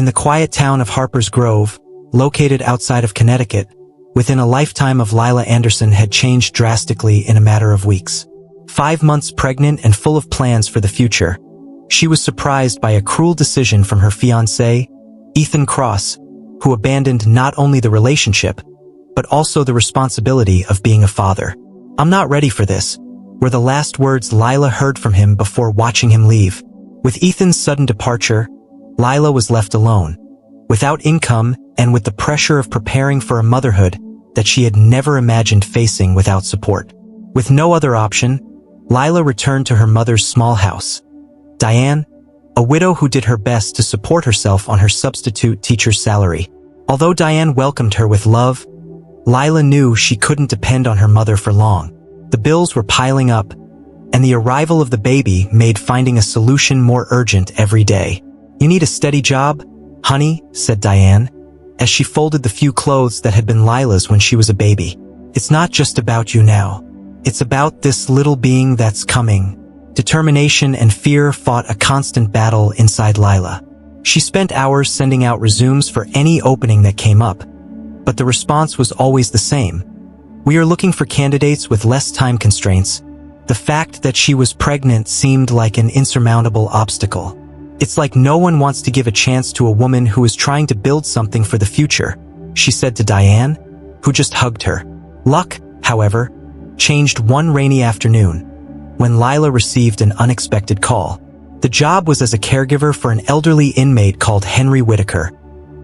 In the quiet town of Harper's Grove, located outside of Connecticut, within a lifetime of Lila Anderson had changed drastically in a matter of weeks. 5 months pregnant and full of plans for the future, she was surprised by a cruel decision from her fiancé, Ethan Cross, who abandoned not only the relationship, but also the responsibility of being a father. "I'm not ready for this," were the last words Lila heard from him before watching him leave. With Ethan's sudden departure, Lila was left alone, without income and with the pressure of preparing for a motherhood that she had never imagined facing without support. With no other option, Lila returned to her mother's small house. Diane, a widow who did her best to support herself on her substitute teacher's salary. Although Diane welcomed her with love, Lila knew she couldn't depend on her mother for long. The bills were piling up, and the arrival of the baby made finding a solution more urgent every day. "You need a steady job, honey," said Diane, as she folded the few clothes that had been Lila's when she was a baby. "It's not just about you now. It's about this little being that's coming." Determination and fear fought a constant battle inside Lila. She spent hours sending out resumes for any opening that came up, but the response was always the same. "We are looking for candidates with less time constraints." The fact that she was pregnant seemed like an insurmountable obstacle. "It's like no one wants to give a chance to a woman who is trying to build something for the future," she said to Diane, who just hugged her. Luck, however, changed one rainy afternoon, when Lila received an unexpected call. The job was as a caregiver for an elderly inmate called Henry Whitaker,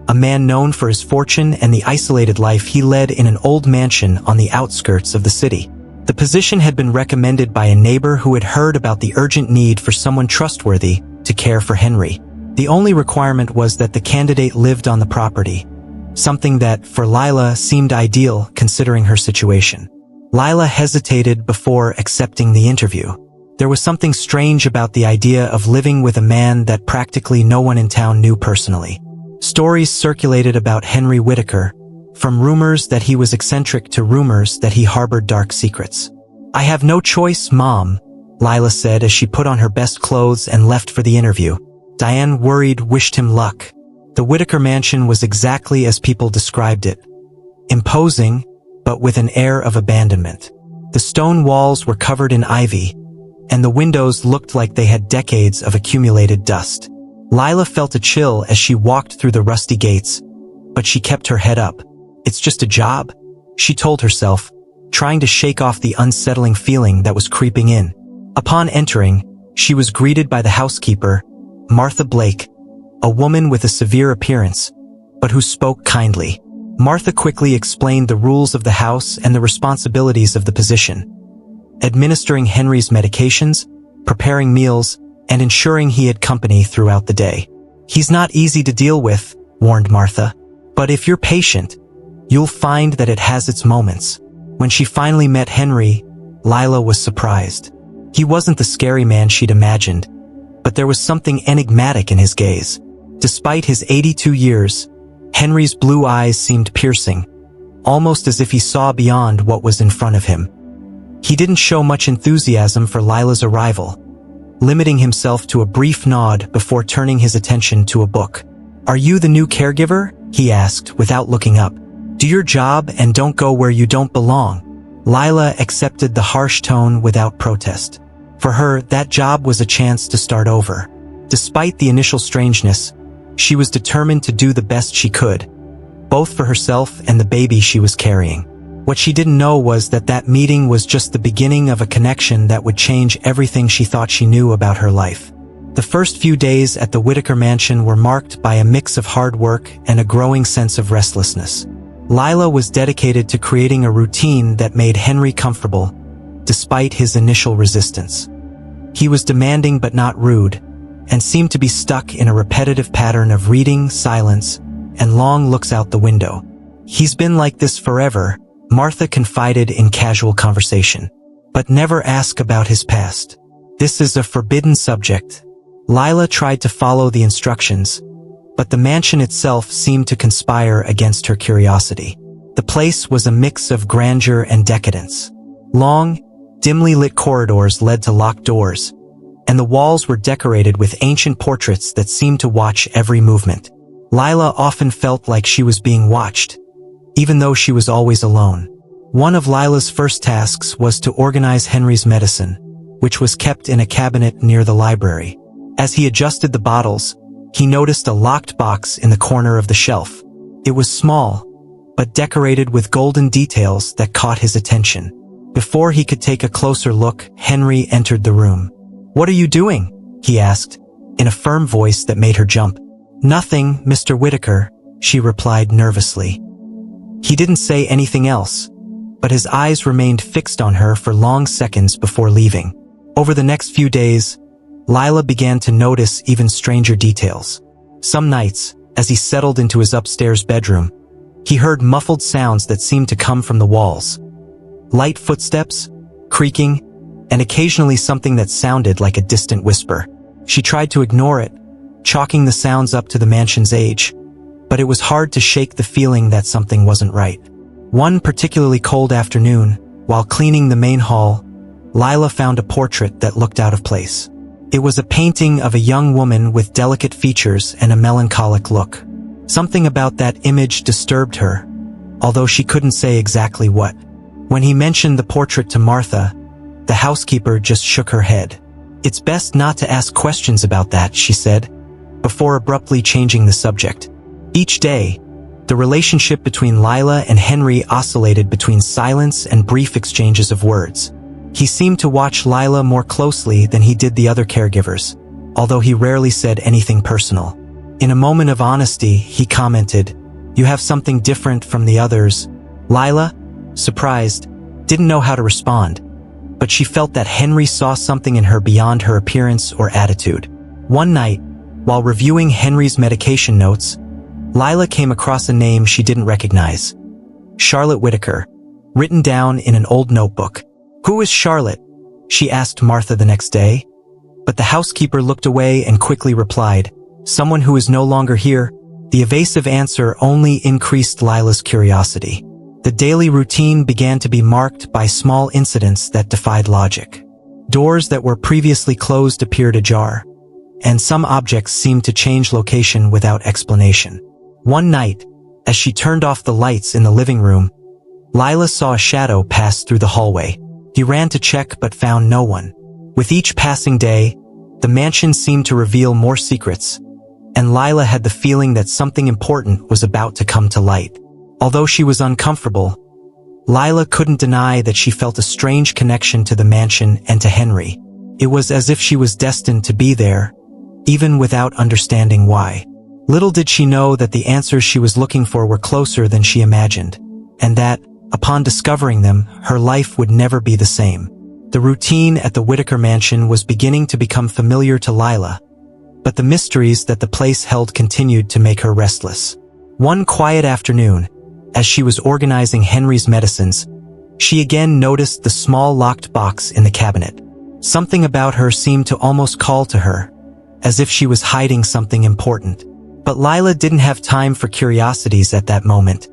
a man known for his fortune and the isolated life he led in an old mansion on the outskirts of the city. The position had been recommended by a neighbor who had heard about the urgent need for someone trustworthy to care for Henry. The only requirement was that the candidate lived on the property, something that, for Lila, seemed ideal considering her situation. Lila hesitated before accepting the interview. There was something strange about the idea of living with a man that practically no one in town knew personally. Stories circulated about Henry Whitaker, from rumors that he was eccentric to rumors that he harbored dark secrets. "I have no choice, Mom," Lila said as she put on her best clothes and left for the interview. Diane, worried, wished him luck. The Whitaker mansion was exactly as people described it. Imposing, but with an air of abandonment. The stone walls were covered in ivy, and the windows looked like they had decades of accumulated dust. Lila felt a chill as she walked through the rusty gates, but she kept her head up. "It's just a job," she told herself, trying to shake off the unsettling feeling that was creeping in. Upon entering, she was greeted by the housekeeper, Martha Blake, a woman with a severe appearance, but who spoke kindly. Martha quickly explained the rules of the house and the responsibilities of the position, administering Henry's medications, preparing meals, and ensuring he had company throughout the day. "He's not easy to deal with," warned Martha, "but if you're patient, you'll find that it has its moments." When she finally met Henry, Lila was surprised. He wasn't the scary man she'd imagined, but there was something enigmatic in his gaze. Despite his 82 years, Henry's blue eyes seemed piercing, almost as if he saw beyond what was in front of him. He didn't show much enthusiasm for Lila's arrival, limiting himself to a brief nod before turning his attention to a book. "Are you the new caregiver?" he asked without looking up. "Do your job and don't go where you don't belong." Lila accepted the harsh tone without protest. For her, that job was a chance to start over. Despite the initial strangeness, she was determined to do the best she could, both for herself and the baby she was carrying. What she didn't know was that that meeting was just the beginning of a connection that would change everything she thought she knew about her life. The first few days at the Whitaker mansion were marked by a mix of hard work and a growing sense of restlessness. Lila was dedicated to creating a routine that made Henry comfortable, despite his initial resistance. He was demanding but not rude, and seemed to be stuck in a repetitive pattern of reading, silence, and long looks out the window. "He's been like this forever," Martha confided in casual conversation. "But never ask about his past. This is a forbidden subject." Lila tried to follow the instructions, but the mansion itself seemed to conspire against her curiosity. The place was a mix of grandeur and decadence. Long, dimly lit corridors led to locked doors, and the walls were decorated with ancient portraits that seemed to watch every movement. Lila often felt like she was being watched, even though she was always alone. One of Lila's first tasks was to organize Henry's medicine, which was kept in a cabinet near the library. As he adjusted the bottles, he noticed a locked box in the corner of the shelf. It was small, but decorated with golden details that caught his attention. Before he could take a closer look, Henry entered the room. "What are you doing?" he asked, in a firm voice that made her jump. "Nothing, Mr. Whitaker," she replied nervously. He didn't say anything else, but his eyes remained fixed on her for long seconds before leaving. Over the next few days, Lila began to notice even stranger details. Some nights, as he settled into his upstairs bedroom, he heard muffled sounds that seemed to come from the walls. Light footsteps, creaking, and occasionally something that sounded like a distant whisper. She tried to ignore it, chalking the sounds up to the mansion's age, but it was hard to shake the feeling that something wasn't right. One particularly cold afternoon, while cleaning the main hall, Lila found a portrait that looked out of place. It was a painting of a young woman with delicate features and a melancholic look. Something about that image disturbed her, although she couldn't say exactly what. When he mentioned the portrait to Martha, the housekeeper just shook her head. "It's best not to ask questions about that," she said, before abruptly changing the subject. Each day, the relationship between Lila and Henry oscillated between silence and brief exchanges of words. He seemed to watch Lila more closely than he did the other caregivers, although he rarely said anything personal. In a moment of honesty, he commented, "You have something different from the others." Lila, surprised, didn't know how to respond, but she felt that Henry saw something in her beyond her appearance or attitude. One night, while reviewing Henry's medication notes, Lila came across a name she didn't recognize. Charlotte Whitaker, written down in an old notebook. "Who is Charlotte?" she asked Martha the next day. But the housekeeper looked away and quickly replied, "Someone who is no longer here." The evasive answer only increased Lila's curiosity. The daily routine began to be marked by small incidents that defied logic. Doors that were previously closed appeared ajar, and some objects seemed to change location without explanation. One night, as she turned off the lights in the living room, Lila saw a shadow pass through the hallway. He ran to check but found no one. With each passing day, the mansion seemed to reveal more secrets, and Lila had the feeling that something important was about to come to light. Although she was uncomfortable, Lila couldn't deny that she felt a strange connection to the mansion and to Henry. It was as if she was destined to be there, even without understanding why. Little did she know that the answers she was looking for were closer than she imagined, and that, upon discovering them, her life would never be the same. The routine at the Whitaker mansion was beginning to become familiar to Lila, but the mysteries that the place held continued to make her restless. One quiet afternoon, as she was organizing Henry's medicines, she again noticed the small locked box in the cabinet. Something about her seemed to almost call to her, as if she was hiding something important. But Lila didn't have time for curiosities at that moment.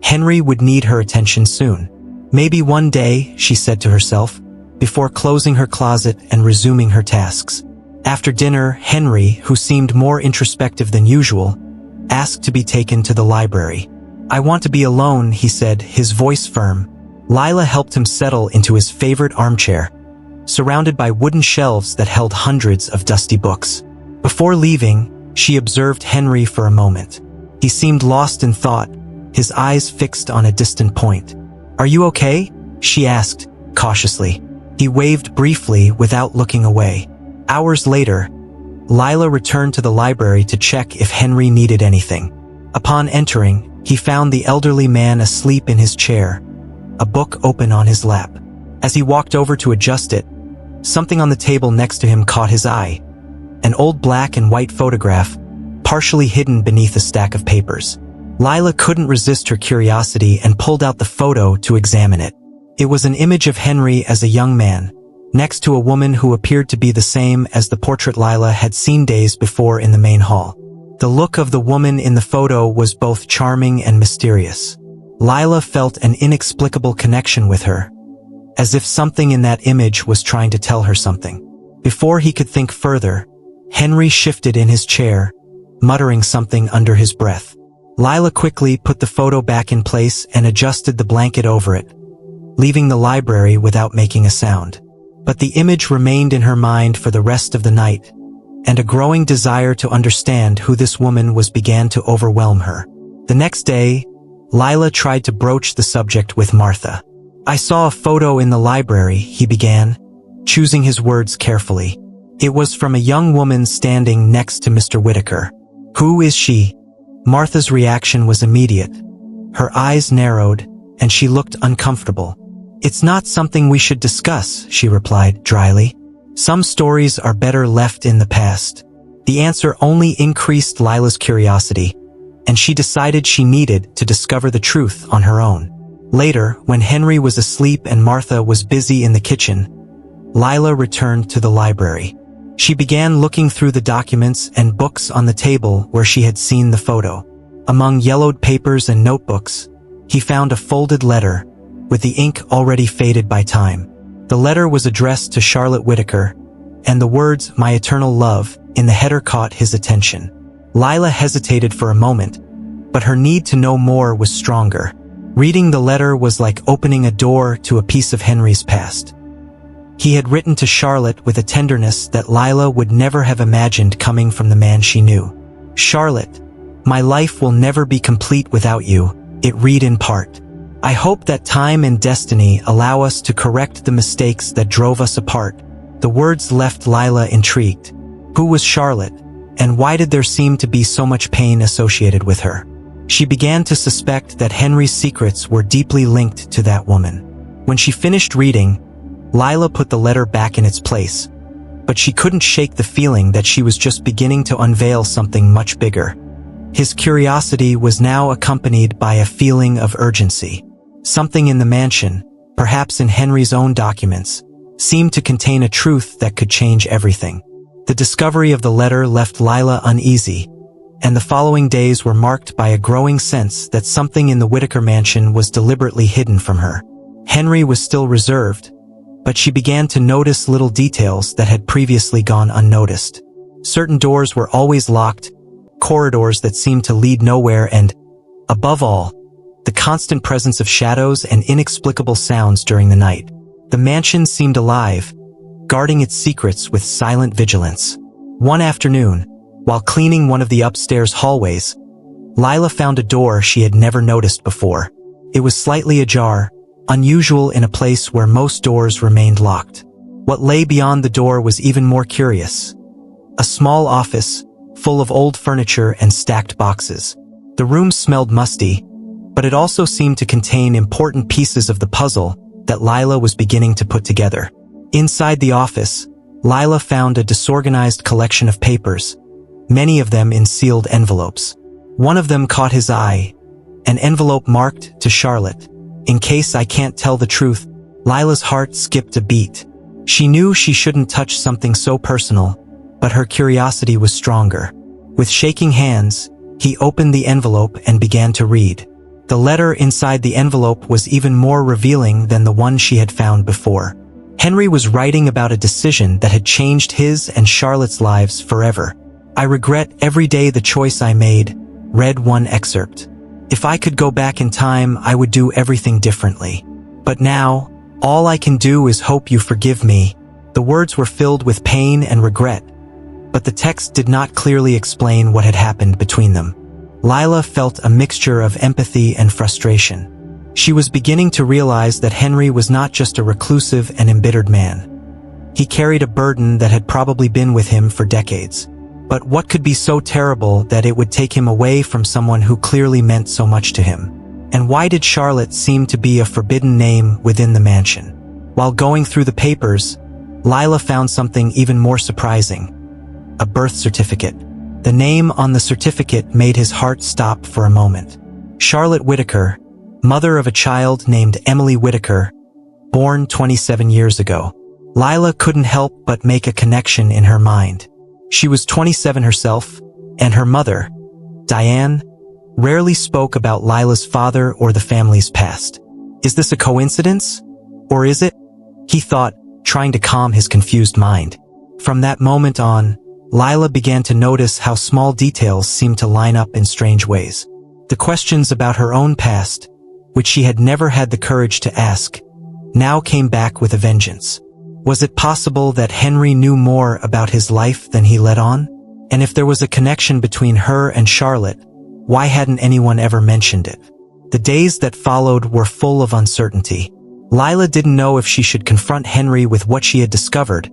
Henry would need her attention soon. "Maybe one day," she said to herself, before closing her closet and resuming her tasks. After dinner, Henry, who seemed more introspective than usual, asked to be taken to the library. "I want to be alone," he said, his voice firm. Lila helped him settle into his favorite armchair, surrounded by wooden shelves that held hundreds of dusty books. Before leaving, she observed Henry for a moment. He seemed lost in thought, his eyes fixed on a distant point. "Are you okay?" she asked, cautiously. He waved briefly without looking away. Hours later, Lila returned to the library to check if Henry needed anything. Upon entering, he found the elderly man asleep in his chair, a book open on his lap. As he walked over to adjust it, something on the table next to him caught his eye. An old black and white photograph, partially hidden beneath a stack of papers. Lila couldn't resist her curiosity and pulled out the photo to examine it. It was an image of Henry as a young man, next to a woman who appeared to be the same as the portrait Lila had seen days before in the main hall. The look of the woman in the photo was both charming and mysterious. Lila felt an inexplicable connection with her, as if something in that image was trying to tell her something. Before he could think further, Henry shifted in his chair, muttering something under his breath. Lila quickly put the photo back in place and adjusted the blanket over it, leaving the library without making a sound. But the image remained in her mind for the rest of the night, and a growing desire to understand who this woman was began to overwhelm her. The next day, Lila tried to broach the subject with Martha. "I saw a photo in the library," he began, choosing his words carefully. "It was from a young woman standing next to Mr. Whitaker." "Who is she?" Martha's reaction was immediate. Her eyes narrowed, and she looked uncomfortable. "It's not something we should discuss," she replied dryly. "Some stories are better left in the past." The answer only increased Lila's curiosity, and she decided she needed to discover the truth on her own. Later, when Henry was asleep and Martha was busy in the kitchen, Lila returned to the library. She began looking through the documents and books on the table where she had seen the photo. Among yellowed papers and notebooks, he found a folded letter, with the ink already faded by time. The letter was addressed to Charlotte Whitaker, and the words, "My eternal love," in the header caught his attention. Lila hesitated for a moment, but her need to know more was stronger. Reading the letter was like opening a door to a piece of Henry's past. He had written to Charlotte with a tenderness that Lila would never have imagined coming from the man she knew. "Charlotte, my life will never be complete without you," it read in part. "I hope that time and destiny allow us to correct the mistakes that drove us apart." The words left Lila intrigued. Who was Charlotte, and why did there seem to be so much pain associated with her? She began to suspect that Henry's secrets were deeply linked to that woman. When she finished reading, Lila put the letter back in its place, but she couldn't shake the feeling that she was just beginning to unveil something much bigger. His curiosity was now accompanied by a feeling of urgency. Something in the mansion, perhaps in Henry's own documents, seemed to contain a truth that could change everything. The discovery of the letter left Lila uneasy, and the following days were marked by a growing sense that something in the Whitaker mansion was deliberately hidden from her. Henry was still reserved, but she began to notice little details that had previously gone unnoticed. Certain doors were always locked, corridors that seemed to lead nowhere, and, above all, the constant presence of shadows and inexplicable sounds during the night. The mansion seemed alive, guarding its secrets with silent vigilance. One afternoon, while cleaning one of the upstairs hallways, Lila found a door she had never noticed before. It was slightly ajar, unusual in a place where most doors remained locked. What lay beyond the door was even more curious. A small office, full of old furniture and stacked boxes. The room smelled musty, but it also seemed to contain important pieces of the puzzle that Lila was beginning to put together. Inside the office, Lila found a disorganized collection of papers, many of them in sealed envelopes. One of them caught his eye, an envelope marked to Charlotte. "In case I can't tell the truth." Lila's heart skipped a beat. She knew she shouldn't touch something so personal, but her curiosity was stronger. With shaking hands, he opened the envelope and began to read. The letter inside the envelope was even more revealing than the one she had found before. Henry was writing about a decision that had changed his and Charlotte's lives forever. "I regret every day the choice I made," read one excerpt. "If I could go back in time, I would do everything differently. But now, all I can do is hope you forgive me." The words were filled with pain and regret, but the text did not clearly explain what had happened between them. Lila felt a mixture of empathy and frustration. She was beginning to realize that Henry was not just a reclusive and embittered man. He carried a burden that had probably been with him for decades. But what could be so terrible that it would take him away from someone who clearly meant so much to him? And why did Charlotte seem to be a forbidden name within the mansion? While going through the papers, Lila found something even more surprising: a birth certificate. The name on the certificate made his heart stop for a moment. Charlotte Whitaker, mother of a child named Emily Whitaker, born 27 years ago. Lila couldn't help but make a connection in her mind. She was 27 herself, and her mother, Diane, rarely spoke about Lila's father or the family's past. Is this a coincidence? Or is it? He thought, trying to calm his confused mind. From that moment on, Lila began to notice how small details seemed to line up in strange ways. The questions about her own past, which she had never had the courage to ask, now came back with a vengeance. Was it possible that Henry knew more about his life than he let on? And if there was a connection between her and Charlotte, why hadn't anyone ever mentioned it? The days that followed were full of uncertainty. Lila didn't know if she should confront Henry with what she had discovered,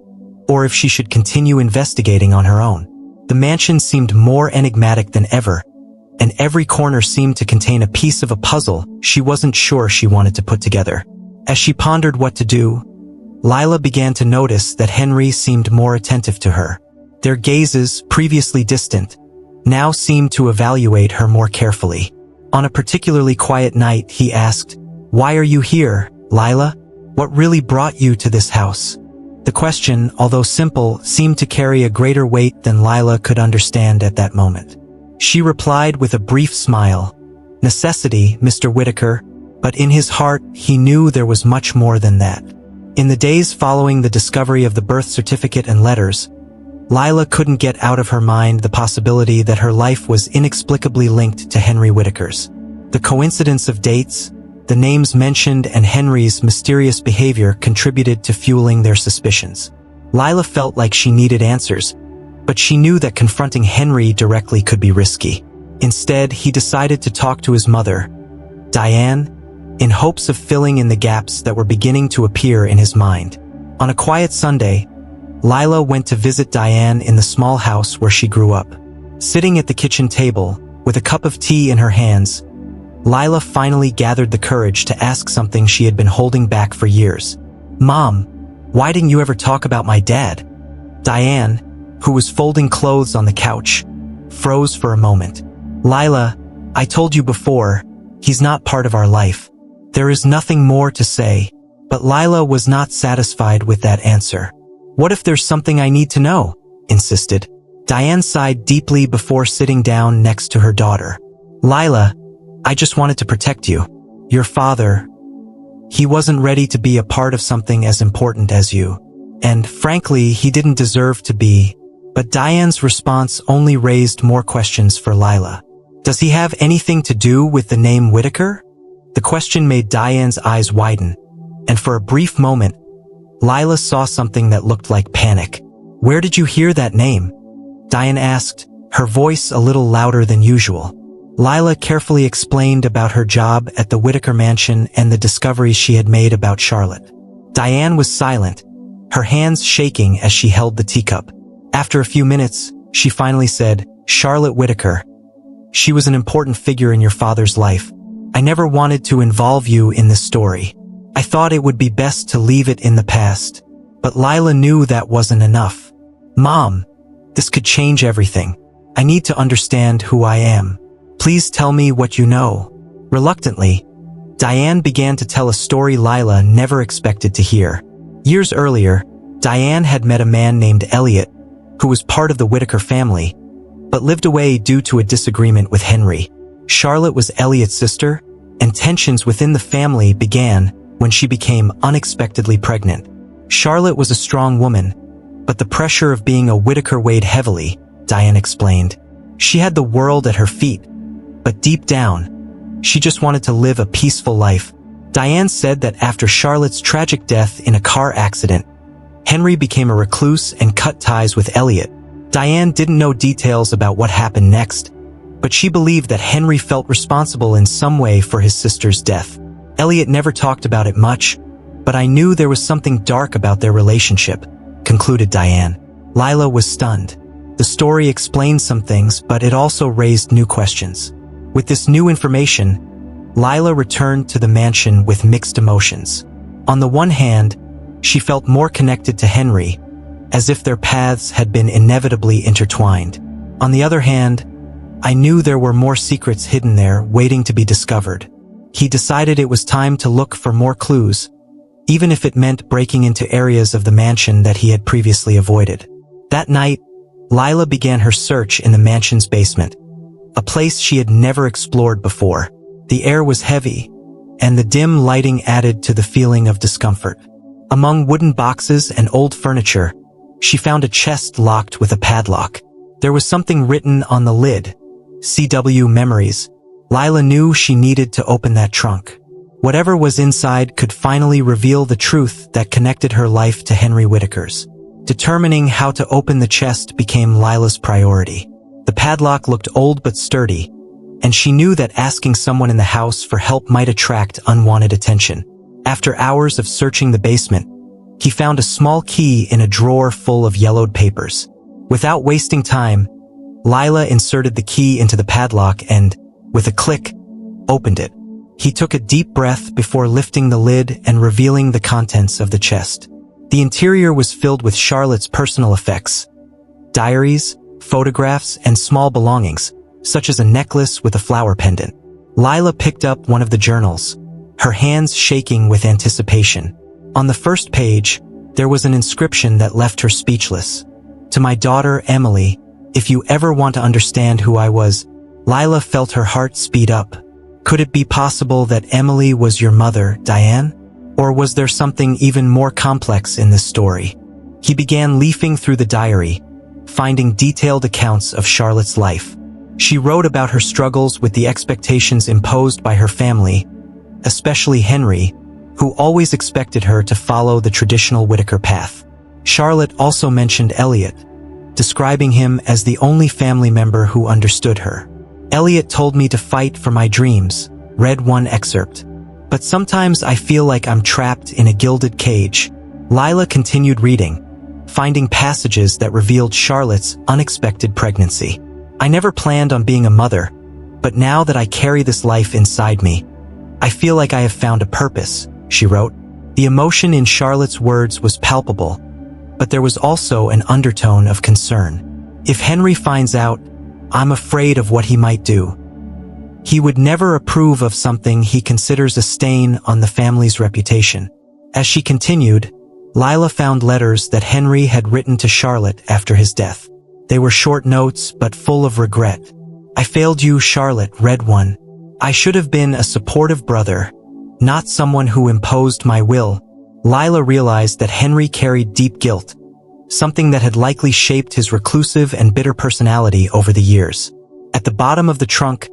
or if she should continue investigating on her own. The mansion seemed more enigmatic than ever, and every corner seemed to contain a piece of a puzzle she wasn't sure she wanted to put together. As she pondered what to do, Lila began to notice that Henry seemed more attentive to her. Their gazes, previously distant, now seemed to evaluate her more carefully. On a particularly quiet night, he asked, "Why are you here, Lila? What really brought you to this house?" The question, although simple, seemed to carry a greater weight than Lila could understand at that moment. She replied with a brief smile, "Necessity, Mr. Whitaker," but in his heart he knew there was much more than that. In the days following the discovery of the birth certificate and letters, Lila couldn't get out of her mind the possibility that her life was inexplicably linked to Henry Whitaker's. The coincidence of dates, the names mentioned, and Henry's mysterious behavior contributed to fueling their suspicions. Lila felt like she needed answers, but she knew that confronting Henry directly could be risky. Instead, he decided to talk to his mother, Diane, in hopes of filling in the gaps that were beginning to appear in his mind. On a quiet Sunday, Lila went to visit Diane in the small house where she grew up. Sitting at the kitchen table, with a cup of tea in her hands, Lila finally gathered the courage to ask something she had been holding back for years. "Mom, why didn't you ever talk about my dad?" Diane, who was folding clothes on the couch, froze for a moment. "Lila, I told you before, he's not part of our life. There is nothing more to say." But Lila was not satisfied with that answer. "What if there's something I need to know?" insisted. Diane sighed deeply before sitting down next to her daughter. "Lila, I just wanted to protect you. Your father, he wasn't ready to be a part of something as important as you. And frankly, he didn't deserve to be." But Diane's response only raised more questions for Lila. "Does he have anything to do with the name Whitaker?" The question made Diane's eyes widen, and for a brief moment, Lila saw something that looked like panic. "Where did you hear that name?" Diane asked, her voice a little louder than usual. Lila carefully explained about her job at the Whitaker mansion and the discoveries she had made about Charlotte. Diane was silent, her hands shaking as she held the teacup. After a few minutes, she finally said, "Charlotte Whitaker. She was an important figure in your father's life. I never wanted to involve you in this story. I thought it would be best to leave it in the past." But Lila knew that wasn't enough. "Mom, this could change everything. I need to understand who I am. Please tell me what you know." Reluctantly, Diane began to tell a story Lila never expected to hear. Years earlier, Diane had met a man named Elliot, who was part of the Whitaker family, but lived away due to a disagreement with Henry. Charlotte was Elliot's sister, and tensions within the family began when she became unexpectedly pregnant. Charlotte was a strong woman, but the pressure of being a Whitaker weighed heavily, Diane explained. She had the world at her feet, but deep down, she just wanted to live a peaceful life. Diane said that after Charlotte's tragic death in a car accident, Henry became a recluse and cut ties with Elliot. Diane didn't know details about what happened next, but she believed that Henry felt responsible in some way for his sister's death. Elliot never talked about it much, but I knew there was something dark about their relationship, concluded Diane. Lila was stunned. The story explained some things, but it also raised new questions. With this new information, Lila returned to the mansion with mixed emotions. On the one hand, she felt more connected to Henry, as if their paths had been inevitably intertwined. On the other hand, I knew there were more secrets hidden there waiting to be discovered. He decided it was time to look for more clues, even if it meant breaking into areas of the mansion that he had previously avoided. That night, Lila began her search in the mansion's basement, a place she had never explored before. The air was heavy, and the dim lighting added to the feeling of discomfort. Among wooden boxes and old furniture, she found a chest locked with a padlock. There was something written on the lid. CW Memories. Lila knew she needed to open that trunk. Whatever was inside could finally reveal the truth that connected her life to Henry Whitaker's. Determining how to open the chest became Lila's priority. The padlock looked old but sturdy, and she knew that asking someone in the house for help might attract unwanted attention. After hours of searching the basement, he found a small key in a drawer full of yellowed papers. Without wasting time, Lila inserted the key into the padlock and, with a click, opened it. He took a deep breath before lifting the lid and revealing the contents of the chest. The interior was filled with Charlotte's personal effects: diaries, photographs, and small belongings, such as a necklace with a flower pendant. Lila picked up one of the journals, her hands shaking with anticipation. On the first page, there was an inscription that left her speechless. "To my daughter, Emily, if you ever want to understand who I was." Lila felt her heart speed up. Could it be possible that Emily was your mother, Diane? Or was there something even more complex in this story? He began leafing through the diary, finding detailed accounts of Charlotte's life. She wrote about her struggles with the expectations imposed by her family, especially Henry, who always expected her to follow the traditional Whitaker path. Charlotte also mentioned Elliot, describing him as the only family member who understood her. "Elliot told me to fight for my dreams," read one excerpt. "But sometimes I feel like I'm trapped in a gilded cage." Lila continued reading, finding passages that revealed Charlotte's unexpected pregnancy. "I never planned on being a mother, but now that I carry this life inside me, I feel like I have found a purpose," she wrote. The emotion in Charlotte's words was palpable, but there was also an undertone of concern. "If Henry finds out, I'm afraid of what he might do. He would never approve of something he considers a stain on the family's reputation." As she continued, Lila found letters that Henry had written to Charlotte after his death. They were short notes, but full of regret. "I failed you," Charlotte read one. "I should have been a supportive brother, not someone who imposed my will." Lila realized that Henry carried deep guilt, something that had likely shaped his reclusive and bitter personality over the years. At the bottom of the trunk,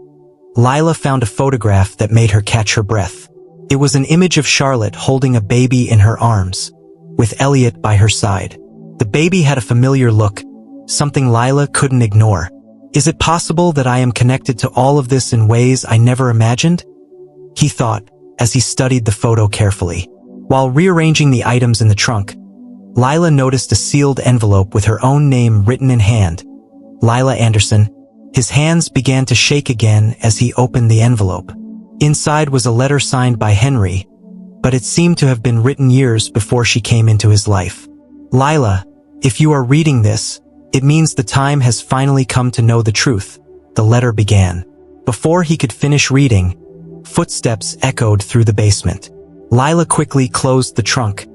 Lila found a photograph that made her catch her breath. It was an image of Charlotte holding a baby in her arms, with Elliot by her side. The baby had a familiar look, something Lila couldn't ignore. "Is it possible that I am connected to all of this in ways I never imagined?" he thought, as he studied the photo carefully. While rearranging the items in the trunk, Lila noticed a sealed envelope with her own name written in hand, Lila Anderson. His hands began to shake again as he opened the envelope. Inside was a letter signed by Henry, but it seemed to have been written years before she came into his life. "Lila, if you are reading this, it means the time has finally come to know the truth," the letter began. Before he could finish reading, footsteps echoed through the basement. Lila quickly closed the trunk,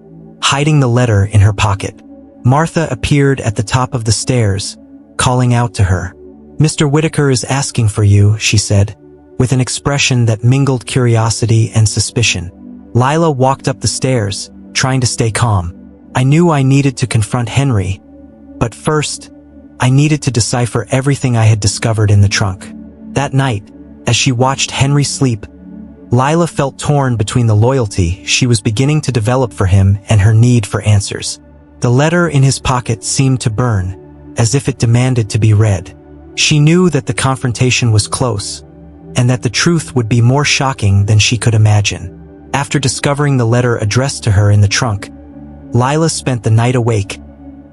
hiding the letter in her pocket. Martha appeared at the top of the stairs, calling out to her. "Mr. Whitaker is asking for you," she said, with an expression that mingled curiosity and suspicion. Lila walked up the stairs, trying to stay calm. "I knew I needed to confront Henry, but first, I needed to decipher everything I had discovered in the trunk." That night, as she watched Henry sleep, Lila felt torn between the loyalty she was beginning to develop for him and her need for answers. The letter in his pocket seemed to burn, as if it demanded to be read. She knew that the confrontation was close, and that the truth would be more shocking than she could imagine. After discovering the letter addressed to her in the trunk, Lila spent the night awake,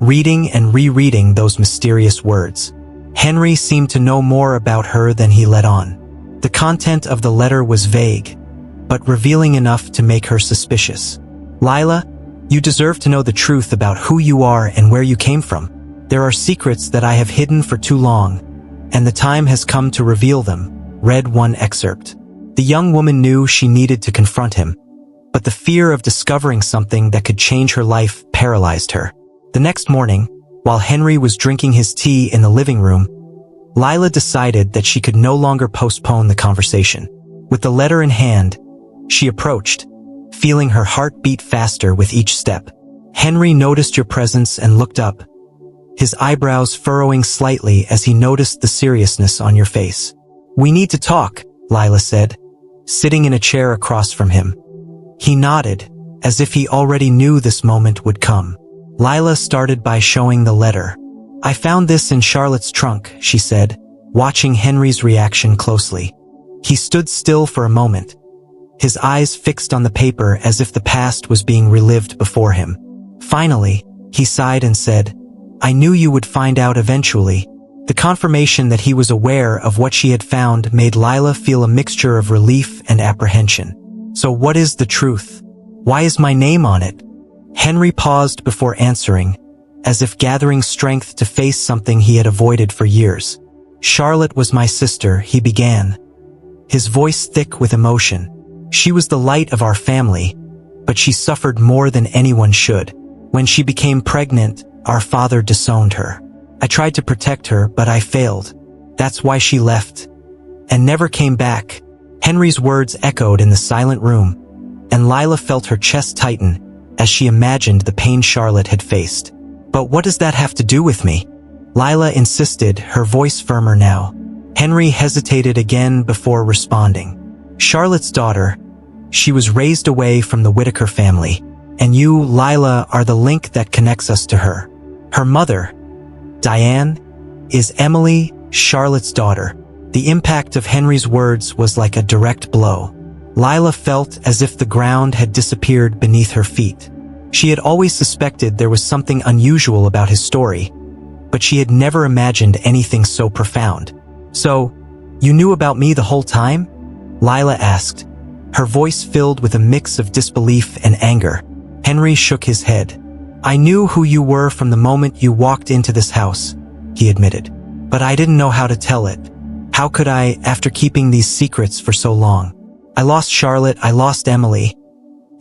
reading and rereading those mysterious words. Henry seemed to know more about her than he let on. The content of the letter was vague, but revealing enough to make her suspicious. "Lila, you deserve to know the truth about who you are and where you came from. There are secrets that I have hidden for too long, and the time has come to reveal them," read one excerpt. The young woman knew she needed to confront him, but the fear of discovering something that could change her life paralyzed her. The next morning, while Henry was drinking his tea in the living room, Lila decided that she could no longer postpone the conversation. With the letter in hand, she approached, feeling her heart beat faster with each step. Henry noticed your presence and looked up, his eyebrows furrowing slightly as he noticed the seriousness on your face. "We need to talk," Lila said, sitting in a chair across from him. He nodded, as if he already knew this moment would come. Lila started by showing the letter. "I found this in Charlotte's trunk," she said, watching Henry's reaction closely. He stood still for a moment, his eyes fixed on the paper as if the past was being relived before him. Finally, he sighed and said, "I knew you would find out eventually." The confirmation that he was aware of what she had found made Lila feel a mixture of relief and apprehension. "So what is the truth? Why is my name on it?" Henry paused before answering, as if gathering strength to face something he had avoided for years. "Charlotte was my sister," he began, his voice thick with emotion. "She was the light of our family, but she suffered more than anyone should. When she became pregnant, our father disowned her. I tried to protect her, but I failed. That's why she left, and never came back." Henry's words echoed in the silent room, and Lila felt her chest tighten as she imagined the pain Charlotte had faced. "But what does that have to do with me?" Lila insisted, her voice firmer now. Henry hesitated again before responding. "Charlotte's daughter. She was raised away from the Whitaker family, and you, Lila, are the link that connects us to her. Her mother, Diane, is Emily, Charlotte's daughter." The impact of Henry's words was like a direct blow. Lila felt as if the ground had disappeared beneath her feet. She had always suspected there was something unusual about his story, but she had never imagined anything so profound. "So, you knew about me the whole time?" Lila asked, her voice filled with a mix of disbelief and anger. Henry shook his head. "I knew who you were from the moment you walked into this house," he admitted. "But I didn't know how to tell it. How could I, after keeping these secrets for so long? I lost Charlotte, I lost Emily,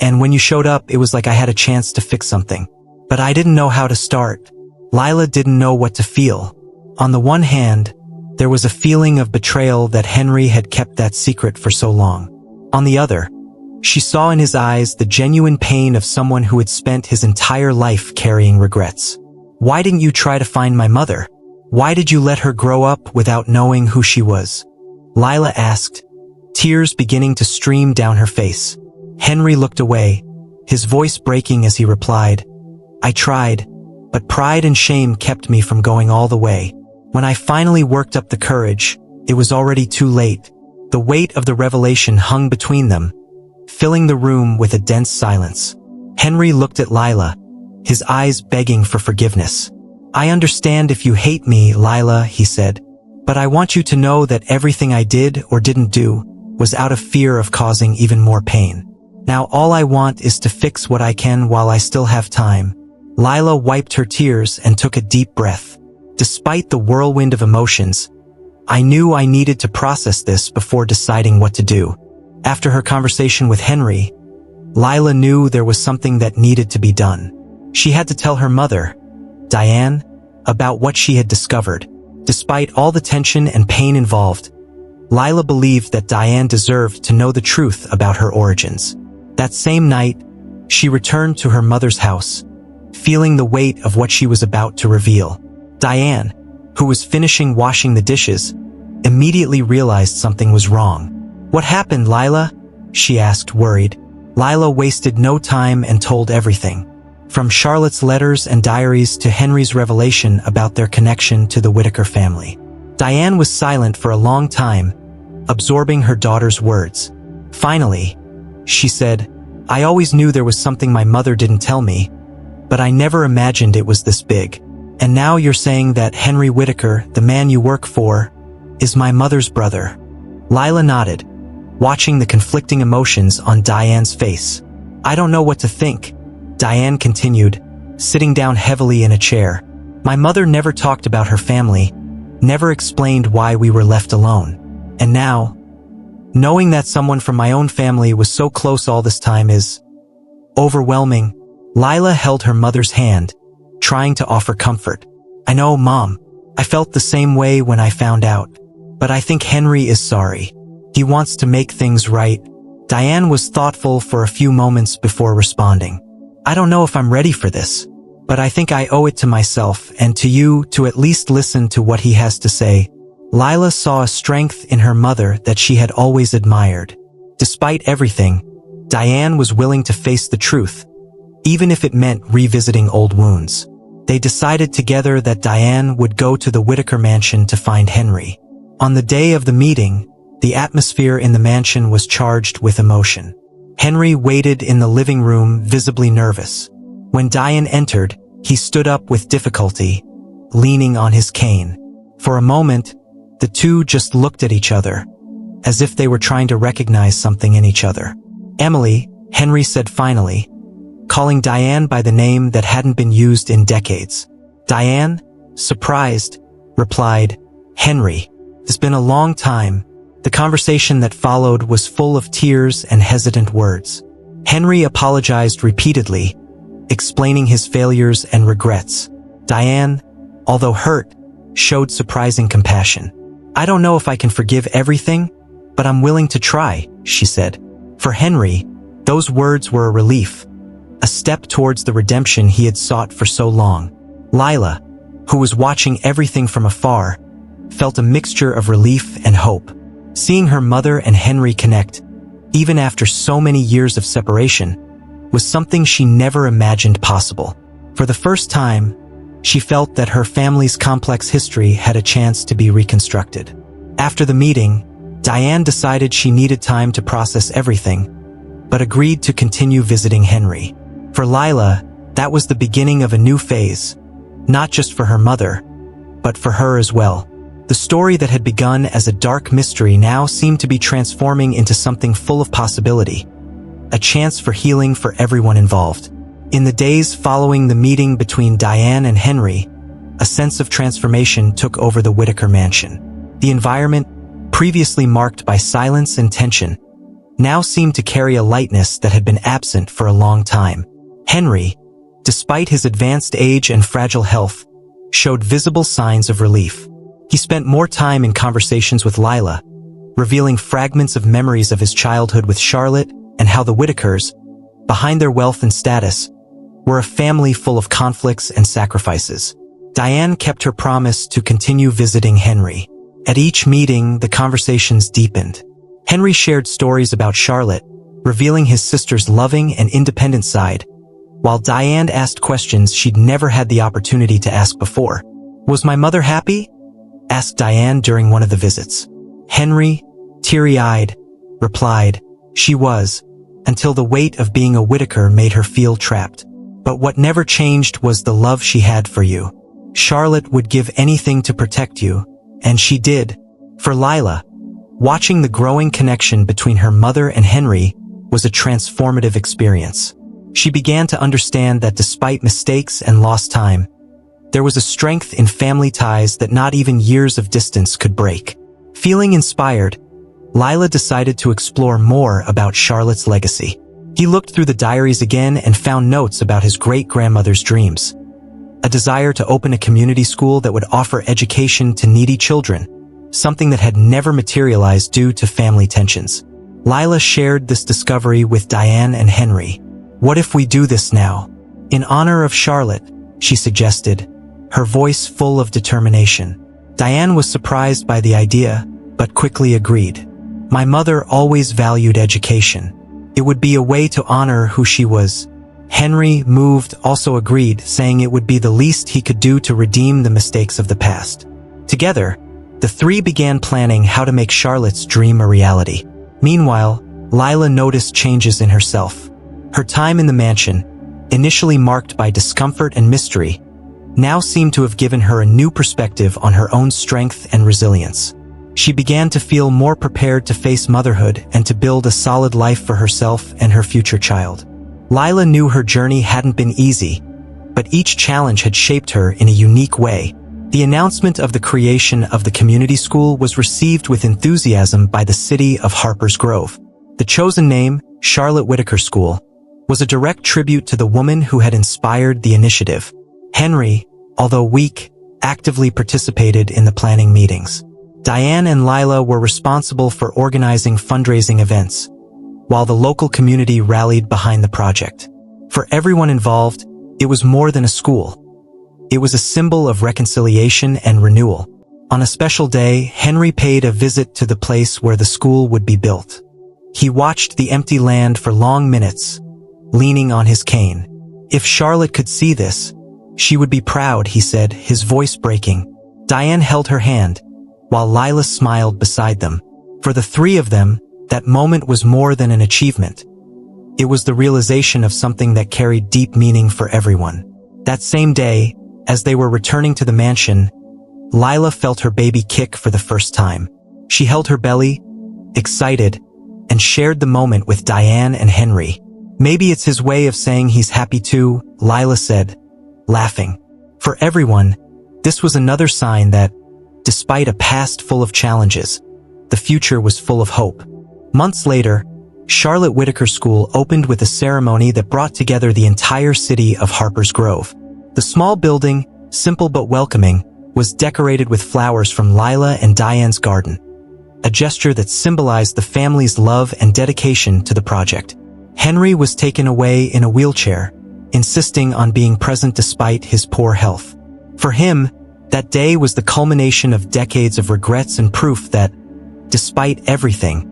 and when you showed up, it was like I had a chance to fix something. But I didn't know how to start." Lila didn't know what to feel. On the one hand, there was a feeling of betrayal that Henry had kept that secret for so long. On the other, she saw in his eyes the genuine pain of someone who had spent his entire life carrying regrets. "Why didn't you try to find my mother? Why did you let her grow up without knowing who she was?" Lila asked, tears beginning to stream down her face. Henry looked away, his voice breaking as he replied, "I tried, but pride and shame kept me from going all the way. When I finally worked up the courage, it was already too late." The weight of the revelation hung between them, filling the room with a dense silence. Henry looked at Lila, his eyes begging for forgiveness. "I understand if you hate me, Lila," he said, "but I want you to know that everything I did or didn't do was out of fear of causing even more pain. Now all I want is to fix what I can while I still have time." Lila wiped her tears and took a deep breath. Despite the whirlwind of emotions, "I knew I needed to process this before deciding what to do." After her conversation with Henry, Lila knew there was something that needed to be done. She had to tell her mother, Diane, about what she had discovered. Despite all the tension and pain involved, Lila believed that Diane deserved to know the truth about her origins. That same night, she returned to her mother's house, feeling the weight of what she was about to reveal. Diane, who was finishing washing the dishes, immediately realized something was wrong. "What happened, Lila?" she asked, worried. Lila wasted no time and told everything, from Charlotte's letters and diaries to Henry's revelation about their connection to the Whitaker family. Diane was silent for a long time, absorbing her daughter's words. Finally, she said, "I always knew there was something my mother didn't tell me, but I never imagined it was this big. And now you're saying that Henry Whitaker, the man you work for, is my mother's brother." Lila nodded, watching the conflicting emotions on Diane's face. "I don't know what to think," Diane continued, sitting down heavily in a chair. "My mother never talked about her family, never explained why we were left alone. And now, knowing that someone from my own family was so close all this time is overwhelming." Lila held her mother's hand, trying to offer comfort. "I know, Mom. I felt the same way when I found out. But I think Henry is sorry. He wants to make things right." Diane was thoughtful for a few moments before responding. I don't know if I'm ready for this, but I think I owe it to myself and to you to at least listen to what he has to say." Lila saw a strength in her mother that she had always admired. Despite everything, Diane was willing to face the truth, even if it meant revisiting old wounds. They decided together that Diane would go to the Whitaker mansion to find Henry. On the day of the meeting, the atmosphere in the mansion was charged with emotion. Henry waited in the living room, visibly nervous. When Diane entered, he stood up with difficulty, leaning on his cane. For a moment, the two just looked at each other, as if they were trying to recognize something in each other. "Emily," Henry said finally, calling Diane by the name that hadn't been used in decades. Diane, surprised, replied, "Henry, it's been a long time." The conversation that followed was full of tears and hesitant words. Henry apologized repeatedly, explaining his failures and regrets. Diane, although hurt, showed surprising compassion. "I don't know if I can forgive everything, but I'm willing to try," she said. For Henry, those words were a relief, a step towards the redemption he had sought for so long. Lila, who was watching everything from afar, felt a mixture of relief and hope. Seeing her mother and Henry connect, even after so many years of separation, was something she never imagined possible. For the first time, she felt that her family's complex history had a chance to be reconstructed. After the meeting, Diane decided she needed time to process everything, but agreed to continue visiting Henry. For Lila, that was the beginning of a new phase, not just for her mother, but for her as well. The story that had begun as a dark mystery now seemed to be transforming into something full of possibility, a chance for healing for everyone involved. In the days following the meeting between Diane and Henry, a sense of transformation took over the Whitaker mansion. The environment, previously marked by silence and tension, now seemed to carry a lightness that had been absent for a long time. Henry, despite his advanced age and fragile health, showed visible signs of relief. He spent more time in conversations with Lila, revealing fragments of memories of his childhood with Charlotte and how the Whitakers, behind their wealth and status, were a family full of conflicts and sacrifices. Diane kept her promise to continue visiting Henry. At each meeting, the conversations deepened. Henry shared stories about Charlotte, revealing his sister's loving and independent side, while Diane asked questions she'd never had the opportunity to ask before. "Was my mother happy?" asked Diane during one of the visits. Henry, teary-eyed, replied, "She was, until the weight of being a Whitaker made her feel trapped. But what never changed was the love she had for you. Charlotte would give anything to protect you, and she did." For Lila, watching the growing connection between her mother and Henry was a transformative experience. She began to understand that despite mistakes and lost time, there was a strength in family ties that not even years of distance could break. Feeling inspired, Lila decided to explore more about Charlotte's legacy. He looked through the diaries again and found notes about his great-grandmother's dreams. A desire to open a community school that would offer education to needy children, something that had never materialized due to family tensions. Lila shared this discovery with Diane and Henry. "What if we do this now? In honor of Charlotte," she suggested, her voice full of determination. Diane was surprised by the idea, but quickly agreed. "My mother always valued education. It would be a way to honor who she was." Henry, moved, also agreed, saying it would be the least he could do to redeem the mistakes of the past. Together, the three began planning how to make Charlotte's dream a reality. Meanwhile, Lila noticed changes in herself. Her time in the mansion, initially marked by discomfort and mystery, now seemed to have given her a new perspective on her own strength and resilience. She began to feel more prepared to face motherhood and to build a solid life for herself and her future child. Lila knew her journey hadn't been easy, but each challenge had shaped her in a unique way. The announcement of the creation of the community school was received with enthusiasm by the city of Harper's Grove. The chosen name, Charlotte Whitaker School, was a direct tribute to the woman who had inspired the initiative. Henry, although weak, actively participated in the planning meetings. Diane and Lila were responsible for organizing fundraising events, while the local community rallied behind the project. For everyone involved, it was more than a school. It was a symbol of reconciliation and renewal. On a special day, Henry paid a visit to the place where the school would be built. He watched the empty land for long minutes, leaning on his cane. If Charlotte could see this, she would be proud, he said, his voice breaking. Diane held her hand, while Lila smiled beside them. For the three of them, that moment was more than an achievement. It was the realization of something that carried deep meaning for everyone. That same day, as they were returning to the mansion, Lila felt her baby kick for the first time. She held her belly, excited, and shared the moment with Diane and Henry. Maybe it's his way of saying he's happy too, Lila said, laughing. For everyone, this was another sign that, despite a past full of challenges, the future was full of hope. Months later, Charlotte Whitaker School opened with a ceremony that brought together the entire city of Harper's Grove. The small building, simple but welcoming, was decorated with flowers from Lila and Diane's garden, a gesture that symbolized the family's love and dedication to the project. Henry was taken away in a wheelchair, insisting on being present despite his poor health. For him, that day was the culmination of decades of regrets and proof that, despite everything,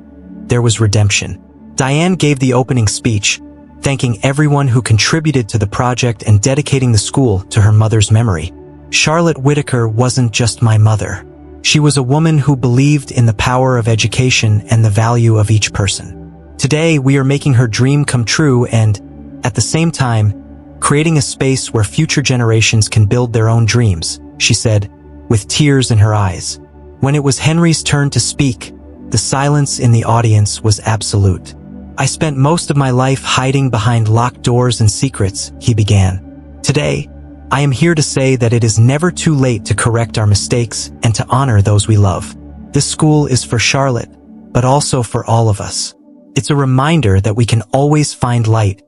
there was redemption. Diane gave the opening speech, thanking everyone who contributed to the project and dedicating the school to her mother's memory. Charlotte Whitaker wasn't just my mother. She was a woman who believed in the power of education and the value of each person. Today, we are making her dream come true and, at the same time, creating a space where future generations can build their own dreams, she said, with tears in her eyes. When it was Henry's turn to speak, the silence in the audience was absolute. I spent most of my life hiding behind locked doors and secrets, he began. Today, I am here to say that it is never too late to correct our mistakes and to honor those we love. This school is for Charlotte, but also for all of us. It's a reminder that we can always find light,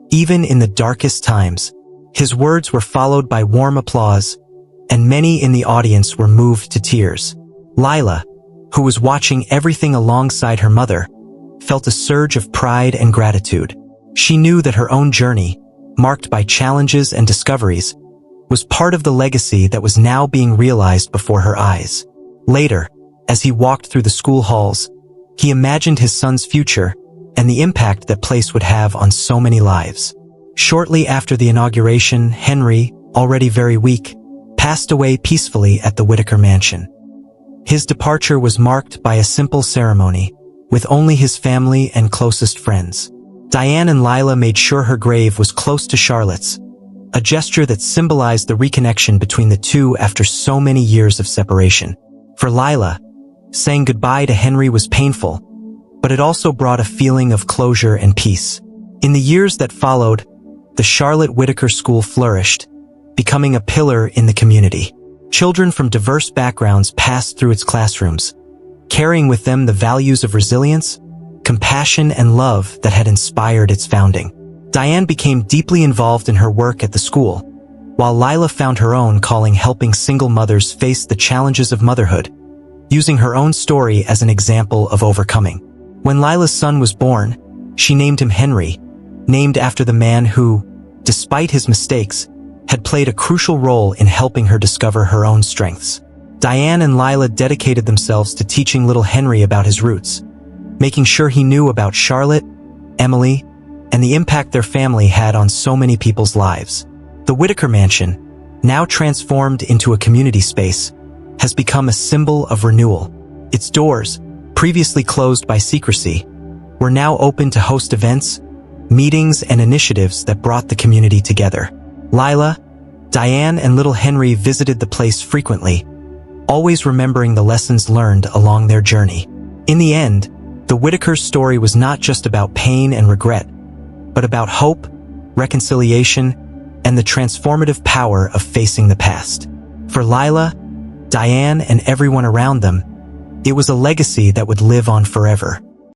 even in the darkest times. His words were followed by warm applause, and many in the audience were moved to tears. Lila, who was watching everything alongside her mother, felt a surge of pride and gratitude. She knew that her own journey, marked by challenges and discoveries, was part of the legacy that was now being realized before her eyes. Later, as he walked through the school halls, he imagined his son's future and the impact that place would have on so many lives. Shortly after the inauguration, Henry, already very weak, passed away peacefully at the Whitaker mansion. His departure was marked by a simple ceremony, with only his family and closest friends. Diane and Lila made sure her grave was close to Charlotte's, a gesture that symbolized the reconnection between the two after so many years of separation. For Lila, saying goodbye to Henry was painful, but it also brought a feeling of closure and peace. In the years that followed, the Charlotte Whitaker School flourished, becoming a pillar in the community. Children from diverse backgrounds passed through its classrooms, carrying with them the values of resilience, compassion, and love that had inspired its founding. Diane became deeply involved in her work at the school, while Lila found her own calling helping single mothers face the challenges of motherhood, using her own story as an example of overcoming. When Lila's son was born, she named him Henry, named after the man who, despite his mistakes, had played a crucial role in helping her discover her own strengths. Diane and Lila dedicated themselves to teaching little Henry about his roots, making sure he knew about Charlotte, Emily, and the impact their family had on so many people's lives. The Whitaker Mansion, now transformed into a community space, has become a symbol of renewal. Its doors, previously closed by secrecy, were now open to host events, meetings, and initiatives that brought the community together. Lila, Diane, and little Henry visited the place frequently, always remembering the lessons learned along their journey. In the end, the Whitakers' story was not just about pain and regret, but about hope, reconciliation, and the transformative power of facing the past. For Lila, Diane, and everyone around them, it was a legacy that would live on forever.